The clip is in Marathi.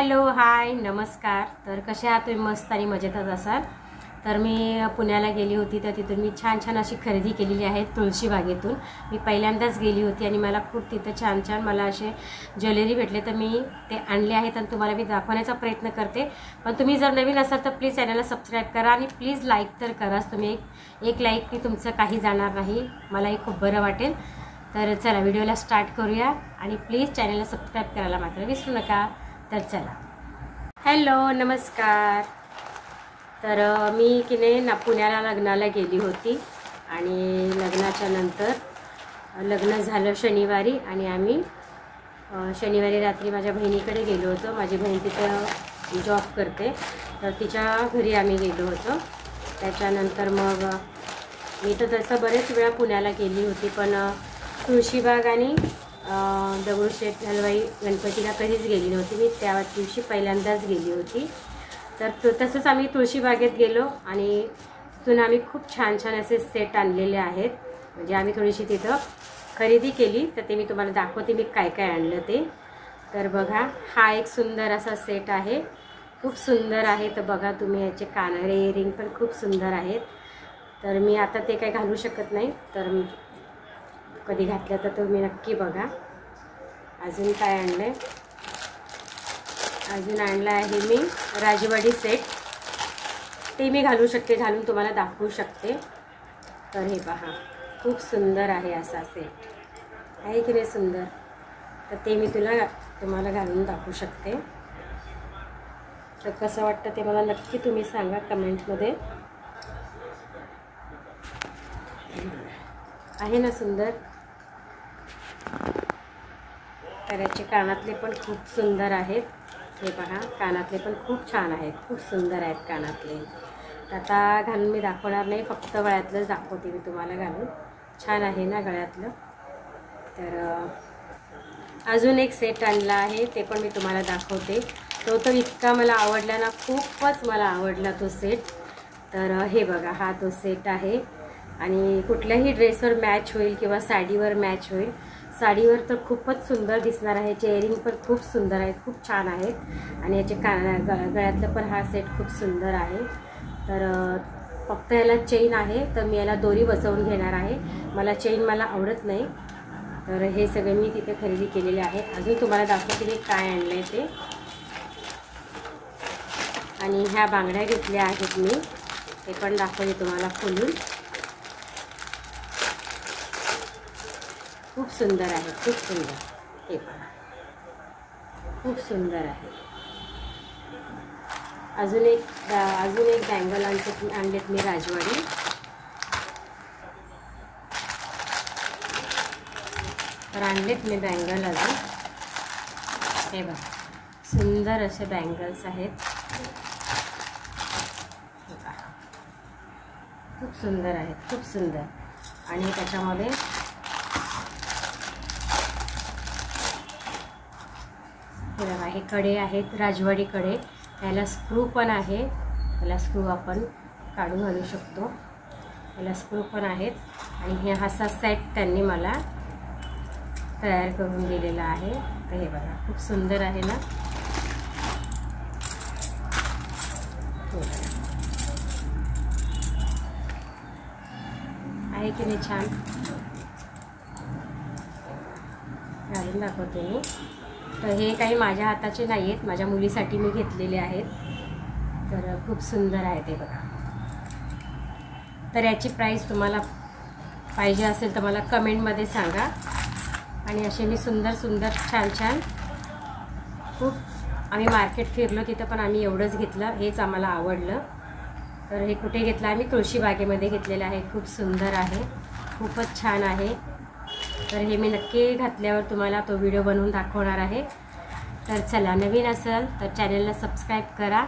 हॅलो हाय नमस्कार। तर कसे आहात तुम्ही? मस्त आणि मजेतच असाल। तर मी पुण्याला गेली होती, तर तिथून मी छान अशी खरेदी केलेली आहे तुळशी बागेतून। मी पहिल्यांदाच गेली होती आणि मला खूप तिथं छान मला असे ज्वेलरी भेटले, तर मी ते आणले आहेत आणि तुम्हाला मी दाखवण्याचा प्रयत्न करते। पण तुम्ही जर नवीन असाल तर प्लीज चॅनलला सबस्क्राईब करा आणि प्लीज लाईक तर कराच तुम्ही। एक लाईकनी तुमचं काही जाणार नाही, मलाही खूप बरं वाटेल। तर चला व्हिडिओला स्टार्ट करूया आणि प्लीज चॅनलला सबस्क्राईब करायला मात्र विसरू नका। तर चला, हॅलो नमस्कार। तर मी की नाही पुण्याला लग्नाला गेली होती आणि लग्नाच्या नंतर लग्न झालं शनिवारी आणि आम्ही शनिवारी रात्री माझ्या बहिणीकडे गेलो होतो। माझी बहीण तिथे जॉब करते, तर तिच्या घरी आम्ही गेलो होतो। त्याच्यानंतर मग मी तर तसं बरेच वेळा पुण्याला गेली होती, पण तुळशीबाग आणि दगडूशेठ हलवाई गणपतीला कधीच गेली नव्हती। मी त्या दिवशी पहिल्यांदाच गेली होती। तर तसंच आम्ही तुळशीबागेत गेलो आणि तिथून आम्ही खूप छान असे सेट आणलेले आहेत। म्हणजे आम्ही थोडीशी तिथं खरेदी केली, तर ते मी तुम्हाला दाखवते मी काय काय आणलं ते। तर बघा, हा एक सुंदर असा सेट आहे, खूप सुंदर आहे। तर बघा तुम्ही, याचे कानारे इयरिंग पण खूप सुंदर आहेत। तर मी आता ते काय घालू शकत नाही, तर कधी घातलं तर तुम्ही नक्की बघा। अजून काय आणलं? अजून आणलं आहे मी राजवाडी सेट, ते मी घालू शकते, घालून तुम्हाला दाखवू शकते। तर हे पहा, खूप सुंदर आहे असा सेट, आहे की नाही सुंदर? तर ते मी तुम्हाला घालून दाखवू शकते। तर कसं वाटतं ते मला नक्की तुम्ही सांगा कमेंटमध्ये। आहे ना सुंदर? तर याचे कानातले पण खूप सुंदर आहेत। हे पहा, कानातले पण खूप छान आहेत, खूप सुंदर आहेत कानातले। आता घालून मी दाखवणार नाही, फक्त गळ्यातलंच दाखवते मी तुम्हाला घालून। छान आहे ना गळ्यातलं? तर अजून एक सेट आणला आहे, ते पण मी तुम्हाला दाखवते। तो तर इतका मला आवडला ना, खूपच मला आवडला तो सेट। तर हे बघा, हा तो सेट आहे आणि कुठल्याही ड्रेसवर मॅच होईल किंवा साडीवर मॅच होईल। साडीवर तर खूपच सुंदर दिसणार आहे। याचे इयरिंग पण खूप सुंदर आहेत, खूप छान आहेत आणि याचे गळ्यातलं पण हा सेट खूप सुंदर आहे। तर फक्त याला चेन आहे, तर मी याला दोरी बसवून घेणार आहे, मला आवडत नाही। तर हे सगळे मी तिथे खरेदी केलेले आहे। अजून तुम्हाला दाखवते मी काय आणलं आहे ते। आणि ह्या बांगड्या घेतल्या आहेत मी, ते पण दाखवते तुम्हाला खोलून। खूप सुंदर आहे, खूप सुंदर। हे पहा, खूप सुंदर आहे। अजून एक बँगल आणलेत मी राजवाडी। तर आणलेत मी बँगल अजून, हे बघा सुंदर असे बँगल्स आहेत। खूप सुंदर आहेत, खूप सुंदर। आणि त्याच्यामध्ये हे कडे आहेत, राजवाडी कडे। याला स्क्रू पण आहे, याला स्क्रू आपण काढून घालू शकतो, याला स्क्रू पण आहेत। आणि हे असा सेट त्यांनी मला तयार करून दिलेला आहे। तर हे बघा, खूप सुंदर आहे ना? आहे की नाही छान? घालून दाखवते मी। तर हे काही माझ्या हाताचे नाही आहेत, माझ्या मुलीसाठी मी घेतलेले आहेत। तर खूप सुंदर आहे ते बघा। तर याची प्राईस तुम्हाला पाहिजे असेल तर मला कमेंटमध्ये सांगा। आणि असे मी सुंदर छान खूप आम्ही मार्केट फिरलो, तिथं पण आम्ही एवढंच घेतलं, हेच आम्हाला आवडलं। तर हे कुठे घेतलं? आम्ही तुळशीबागेमध्ये घेतलेलं आहे। खूप सुंदर आहे, खूपच छान आहे। तर हे मी नक्की घातल्यावर तुम्हाला तो व्हिडिओ बनवून दाखवणार आहे। तर चला, नवीन असेल तर चॅनलला सबस्क्राईब करा